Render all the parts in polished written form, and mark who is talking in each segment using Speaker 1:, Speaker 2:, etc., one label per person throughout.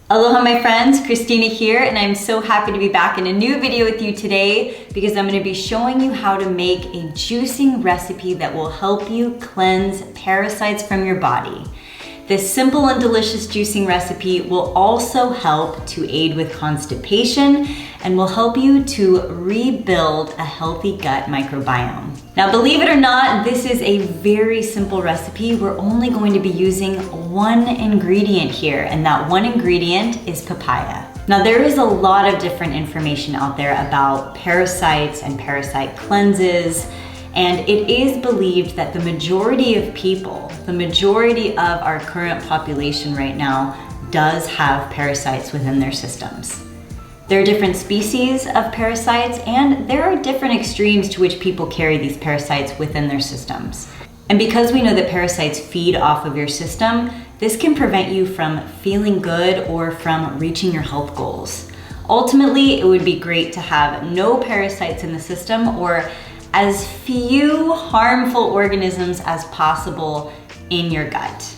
Speaker 1: Aloha my friends, Kristina here, and I'm so happy to be back in a new video with you today because I'm going to be showing you how to make a juicing recipe that will help you cleanse parasites from your body. This simple and delicious juicing recipe will also help to aid with constipation and will help you to rebuild a healthy gut microbiome. Now, believe it or not, this is a very simple recipe. We're only going to be using one ingredient here, and that one ingredient is papaya. Now, there is a lot of different information out there about parasites and parasite cleanses, and it is believed that the majority of people, the majority of our current population right now, does have parasites within their systems. There are different species of parasites, and there are different extremes to which people carry these parasites within their systems. And because we know that parasites feed off of your system, this can prevent you from feeling good or from reaching your health goals. Ultimately, it would be great to have no parasites in the system or as few harmful organisms as possible in your gut.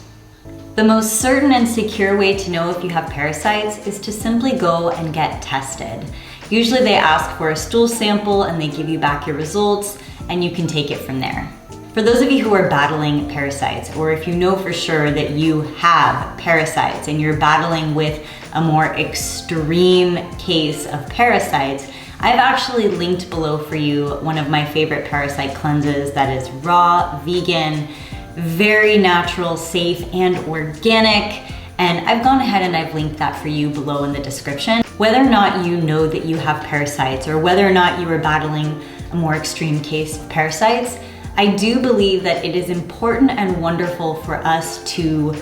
Speaker 1: The most certain and secure way to know if you have parasites is to simply go and get tested. Usually they ask for a stool sample and they give you back your results and you can take it from there. For those of you who are battling parasites, or if you know for sure that you have parasites and you're battling with a more extreme case of parasites, I've actually linked below for you one of my favorite parasite cleanses that is raw, vegan, very natural, safe, and organic. And I've gone ahead and I've linked that for you below in the description. Whether or not you know that you have parasites or whether or not you are battling a more extreme case of parasites, I do believe that it is important and wonderful for us to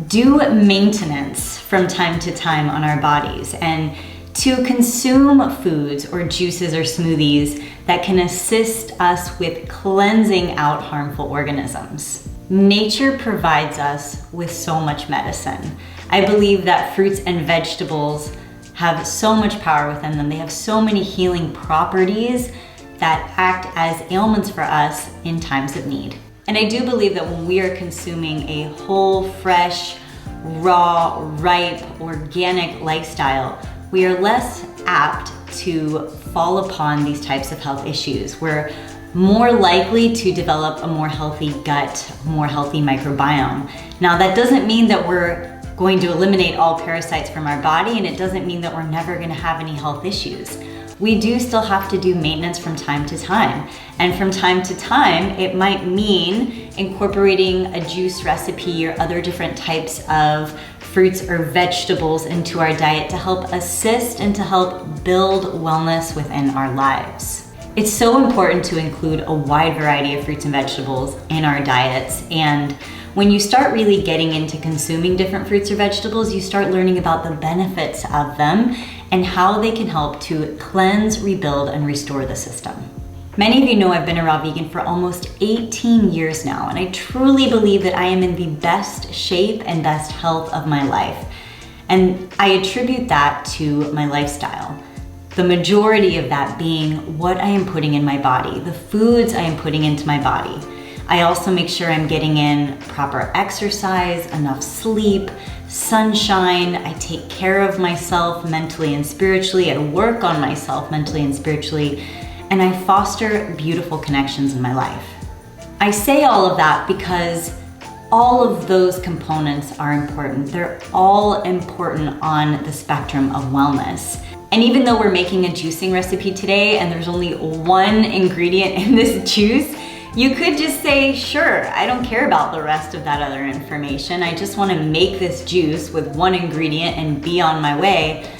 Speaker 1: do maintenance from time to time on our bodies and to consume foods or juices or smoothies that can assist us with cleansing out harmful organisms. Nature provides us with so much medicine. I believe that fruits and vegetables have so much power within them. They have so many healing properties that act as ailments for us in times of need. And I do believe that when we are consuming a whole, fresh, raw, ripe, organic lifestyle, we are less apt to fall upon these types of health issues. We're more likely to develop a more healthy gut, more healthy microbiome. Now, that doesn't mean that we're going to eliminate all parasites from our body, and it doesn't mean that we're never gonna have any health issues. We do still have to do maintenance from time to time. And from time to time, it might mean incorporating a juice recipe or other different types of fruits or vegetables into our diet to help assist and to help build wellness within our lives. It's so important to include a wide variety of fruits and vegetables in our diets, and when you start really getting into consuming different fruits or vegetables, you start learning about the benefits of them and how they can help to cleanse, rebuild, and restore the system. Many of you know I've been a raw vegan for almost 18 years now, and I truly believe that I am in the best shape and best health of my life. And I attribute that to my lifestyle. The majority of that being what I am putting in my body, the foods I am putting into my body. I also make sure I'm getting in proper exercise, enough sleep, sunshine. I take care of myself mentally and spiritually. I work on myself mentally and spiritually, and I foster beautiful connections in my life. I say all of that because all of those components are important. They're all important on the spectrum of wellness. And even though we're making a juicing recipe today and there's only one ingredient in this juice, you could just say, sure, I don't care about the rest of that other information. I just want to make this juice with one ingredient and be on my way.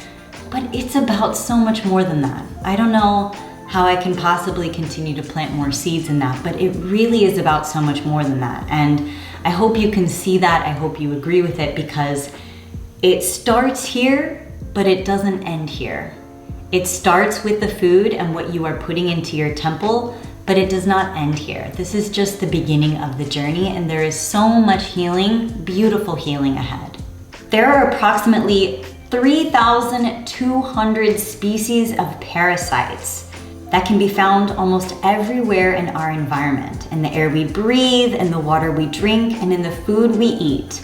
Speaker 1: But it's about so much more than that. I don't know how I can possibly continue to plant more seeds in that, but it really is about so much more than that. And I hope you can see that. I hope you agree with it because it starts here, but it doesn't end here. It starts with the food and what you are putting into your temple, but it does not end here. This is just the beginning of the journey, and there is so much healing, beautiful healing ahead. There are approximately 3,200 species of parasites that can be found almost everywhere in our environment, in the air we breathe, in the water we drink, and in the food we eat.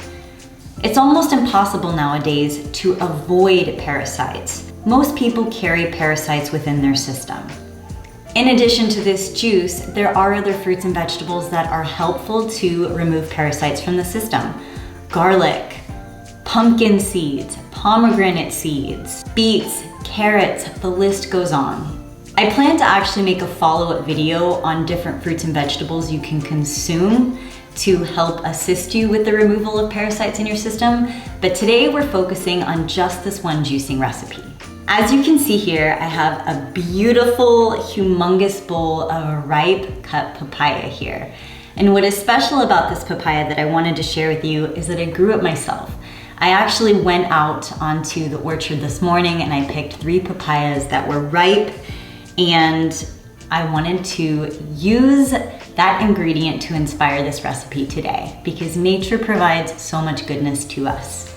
Speaker 1: It's almost impossible nowadays to avoid parasites. Most people carry parasites within their system. In addition to this juice, there are other fruits and vegetables that are helpful to remove parasites from the system. Garlic, pumpkin seeds, pomegranate seeds, beets, carrots, the list goes on. I plan to actually make a follow-up video on different fruits and vegetables you can consume to help assist you with the removal of parasites in your system, but today we're focusing on just this one juicing recipe. As you can see here, I have a beautiful, humongous bowl of ripe cut papaya here. And what is special about this papaya that I wanted to share with you is that I grew it myself. I actually went out onto the orchard this morning and I picked 3 papayas that were ripe, and I wanted to use that ingredient to inspire this recipe today because nature provides so much goodness to us.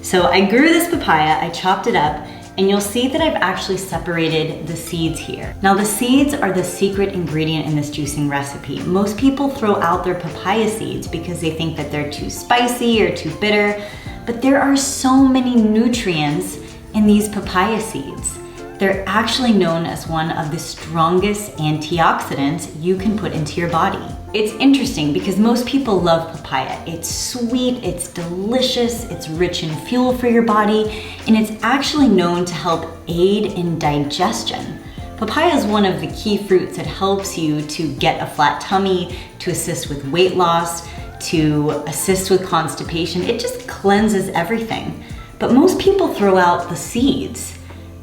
Speaker 1: So I grew this papaya, I chopped it up, and you'll see that I've actually separated the seeds here. Now the seeds are the secret ingredient in this juicing recipe. Most people throw out their papaya seeds because they think that they're too spicy or too bitter, but there are so many nutrients in these papaya seeds. They're actually known as one of the strongest antioxidants you can put into your body. It's interesting because most people love papaya. It's sweet, it's delicious, it's rich in fuel for your body, and it's actually known to help aid in digestion. Papaya is one of the key fruits that helps you to get a flat tummy, to assist with weight loss, to assist with constipation. It just cleanses everything. But most people throw out the seeds.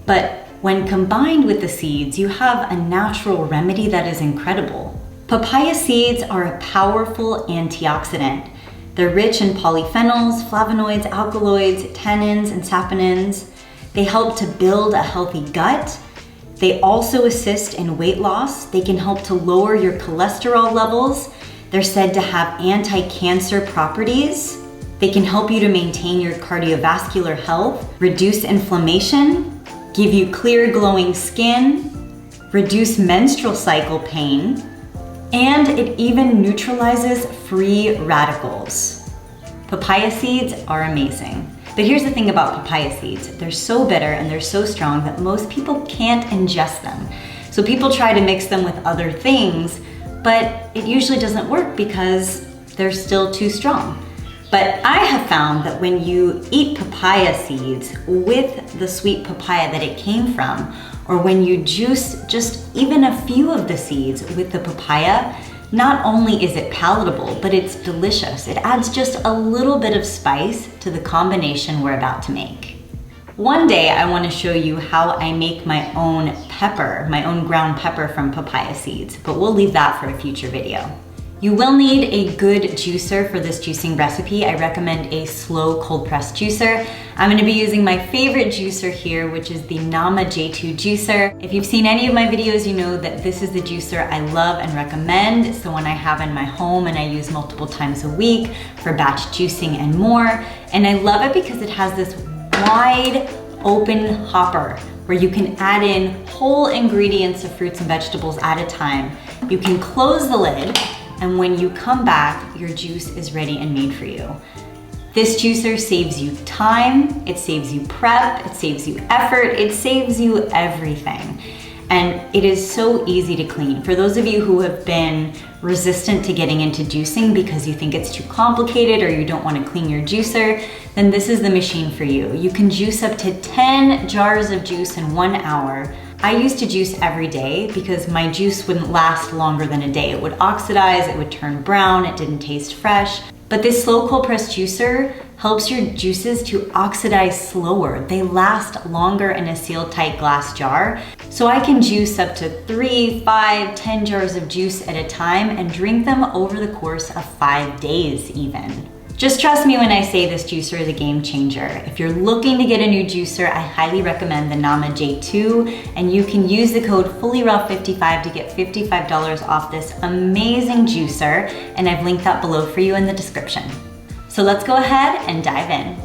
Speaker 1: But when combined with the seeds, you have a natural remedy that is incredible. Papaya seeds are a powerful antioxidant. They're rich in polyphenols, flavonoids, alkaloids, tannins, and saponins. They help to build a healthy gut. They also assist in weight loss. They can help to lower your cholesterol levels. They're said to have anti-cancer properties. They can help you to maintain your cardiovascular health, reduce inflammation, give you clear glowing skin, reduce menstrual cycle pain, and it even neutralizes free radicals. Papaya seeds are amazing. But here's the thing about papaya seeds. They're so bitter and they're so strong that most people can't ingest them. So people try to mix them with other things, but it usually doesn't work because they're still too strong. But I have found that when you eat papaya seeds with the sweet papaya that it came from, or when you juice just even a few of the seeds with the papaya, not only is it palatable, but it's delicious. It adds just a little bit of spice to the combination we're about to make. One day I want to show you how I make my own pepper, my own ground pepper from papaya seeds, but we'll leave that for a future video. You will need a good juicer for this juicing recipe. I recommend a slow cold press juicer. I'm gonna be using my favorite juicer here, which is the Nama J2 juicer. If you've seen any of my videos, you know that this is the juicer I love and recommend. It's the one I have in my home and I use multiple times a week for batch juicing and more. And I love it because it has this wide open hopper where you can add in whole ingredients of fruits and vegetables at a time. You can close the lid, and when you come back, your juice is ready and made for you. This juicer saves you time, it saves you prep, it saves you effort, it saves you everything. And it is so easy to clean. For those of you who have been resistant to getting into juicing because you think it's too complicated or you don't want to clean your juicer, then this is the machine for you. You can juice up to 10 jars of juice in 1 hour. I used to juice every day because my juice wouldn't last longer than a day. It would oxidize, it would turn brown, it didn't taste fresh. But this slow cold press juicer helps your juices to oxidize slower. They last longer in a sealed tight glass jar. So I can juice up to 3, 5, 10 jars of juice at a time and drink them over the course of 5 days even. Just trust me when I say this juicer is a game changer. If you're looking to get a new juicer, I highly recommend the Nama J2, and you can use the code FullyRaw55 to get $55 off this amazing juicer, and I've linked that below for you in the description. So let's go ahead and dive in.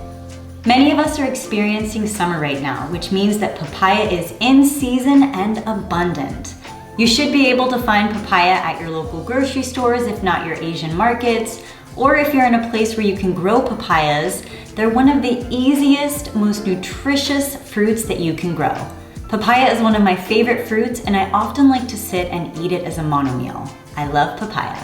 Speaker 1: Many of us are experiencing summer right now, which means that papaya is in season and abundant. You should be able to find papaya at your local grocery stores, if not your Asian markets, or if you're in a place where you can grow papayas, They're one of the easiest, most nutritious fruits that you can grow. Papaya is one of my favorite fruits, and I often like to sit and eat it as a monomeal. I love papaya.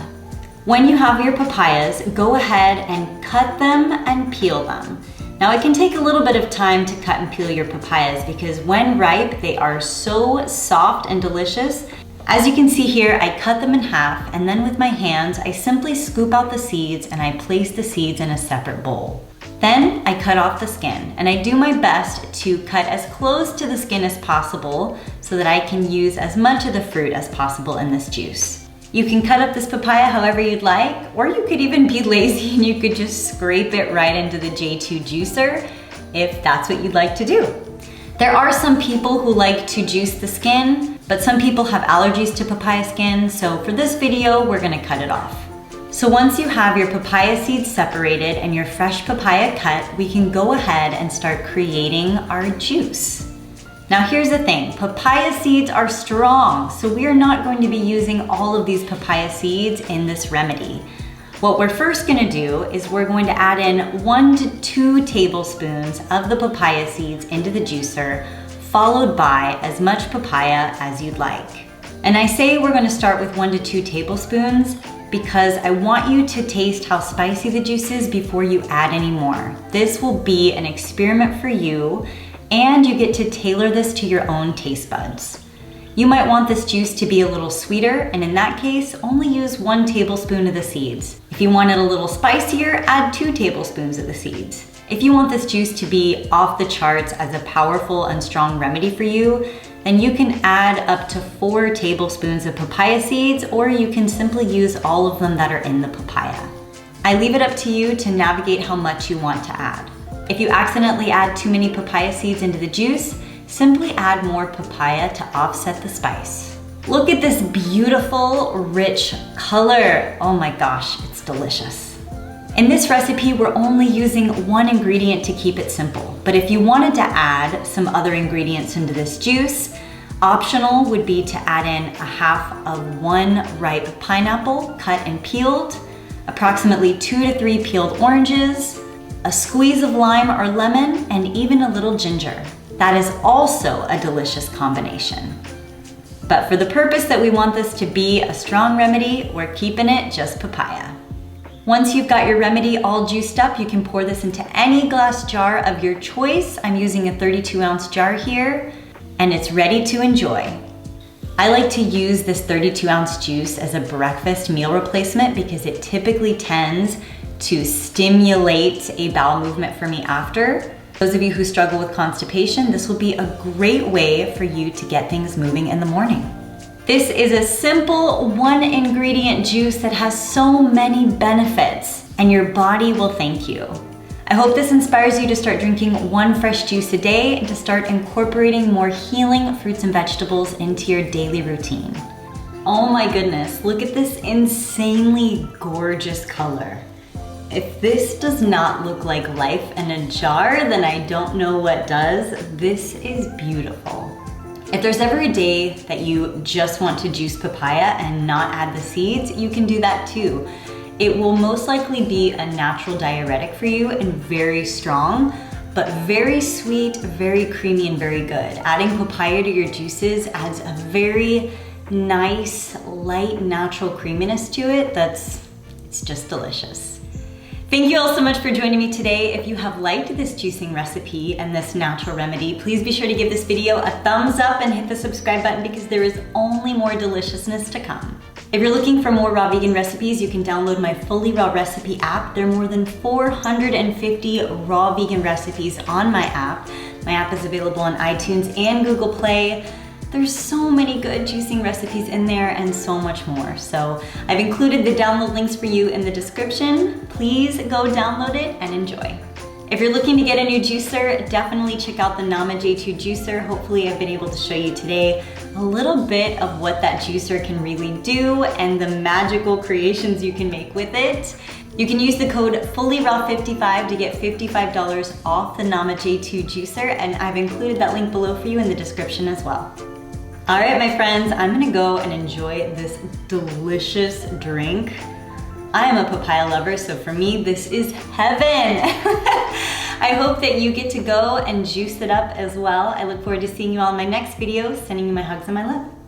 Speaker 1: When you have your papayas, go ahead and cut them and peel them. Now it can take a little bit of time to cut and peel your papayas because when ripe, they are so soft and delicious. As you can see here, I cut them in half, and then with my hands, I simply scoop out the seeds and I place the seeds in a separate bowl. Then I cut off the skin, and I do my best to cut as close to the skin as possible so that I can use as much of the fruit as possible in this juice. You can cut up this papaya however you'd like, or you could even be lazy and you could just scrape it right into the J2 juicer if that's what you'd like to do. There are some people who like to juice the skin, but some people have allergies to papaya skin, so for this video, we're gonna cut it off. So once you have your papaya seeds separated and your fresh papaya cut, we can go ahead and start creating our juice. Now here's the thing, papaya seeds are strong, so we are not going to be using all of these papaya seeds in this remedy. What we're first gonna do is we're going to add in 1 to 2 tablespoons of the papaya seeds into the juicer, followed by as much papaya as you'd like. And I say we're gonna start with 1 to 2 tablespoons because I want you to taste how spicy the juice is before you add any more. This will be an experiment for you, and you get to tailor this to your own taste buds. You might want this juice to be a little sweeter, and in that case, only use 1 tablespoon of the seeds. If you want it a little spicier, add 2 tablespoons of the seeds. If you want this juice to be off the charts as a powerful and strong remedy for you, then you can add up to 4 tablespoons of papaya seeds, or you can simply use all of them that are in the papaya. I leave it up to you to navigate how much you want to add. If you accidentally add too many papaya seeds into the juice, simply add more papaya to offset the spice. Look at this beautiful, rich color. Oh my gosh, it's delicious. In this recipe, we're only using 1 ingredient to keep it simple. But if you wanted to add some other ingredients into this juice, optional would be to add in 1/2 of 1 ripe pineapple cut and peeled, approximately 2 to 3 peeled oranges, a squeeze of lime or lemon, and even a little ginger. That is also a delicious combination. But for the purpose that we want this to be a strong remedy, we're keeping it just papaya. Once you've got your remedy all juiced up, you can pour this into any glass jar of your choice. I'm using a 32-ounce jar here, and it's ready to enjoy. I like to use this 32-ounce juice as a breakfast meal replacement because it typically tends to stimulate a bowel movement for me after. Those of you who struggle with constipation, this will be a great way for you to get things moving in the morning. This is a simple 1 ingredient juice that has so many benefits, and your body will thank you. I hope this inspires you to start drinking 1 fresh juice a day and to start incorporating more healing fruits and vegetables into your daily routine. Oh my goodness, look at this insanely gorgeous color. If this does not look like life in a jar, then I don't know what does. This is beautiful. If there's ever a day that you just want to juice papaya and not add the seeds, you can do that too. It will most likely be a natural diuretic for you and very strong, but very sweet, very creamy, and very good. Adding papaya to your juices adds a very nice, light, natural creaminess to it it's just delicious. Thank you all so much for joining me today. If you have liked this juicing recipe and this natural remedy, please be sure to give this video a thumbs up and hit the subscribe button because there is only more deliciousness to come. If you're looking for more raw vegan recipes, you can download my Fully Raw Recipe app. There are more than 450 raw vegan recipes on my app. My app is available on iTunes and Google Play. There's so many good juicing recipes in there and so much more. So I've included the download links for you in the description. Please go download it and enjoy. If you're looking to get a new juicer, definitely check out the Nama J2 juicer. Hopefully I've been able to show you today a little bit of what that juicer can really do and the magical creations you can make with it. You can use the code FullyRaw55 to get $55 off the Nama J2 juicer, and I've included that link below for you in the description as well. All right, my friends, I'm gonna go and enjoy this delicious drink. I am a papaya lover, so for me, this is heaven. I hope that you get to go and juice it up as well. I look forward to seeing you all in my next video. Sending you my hugs and my love.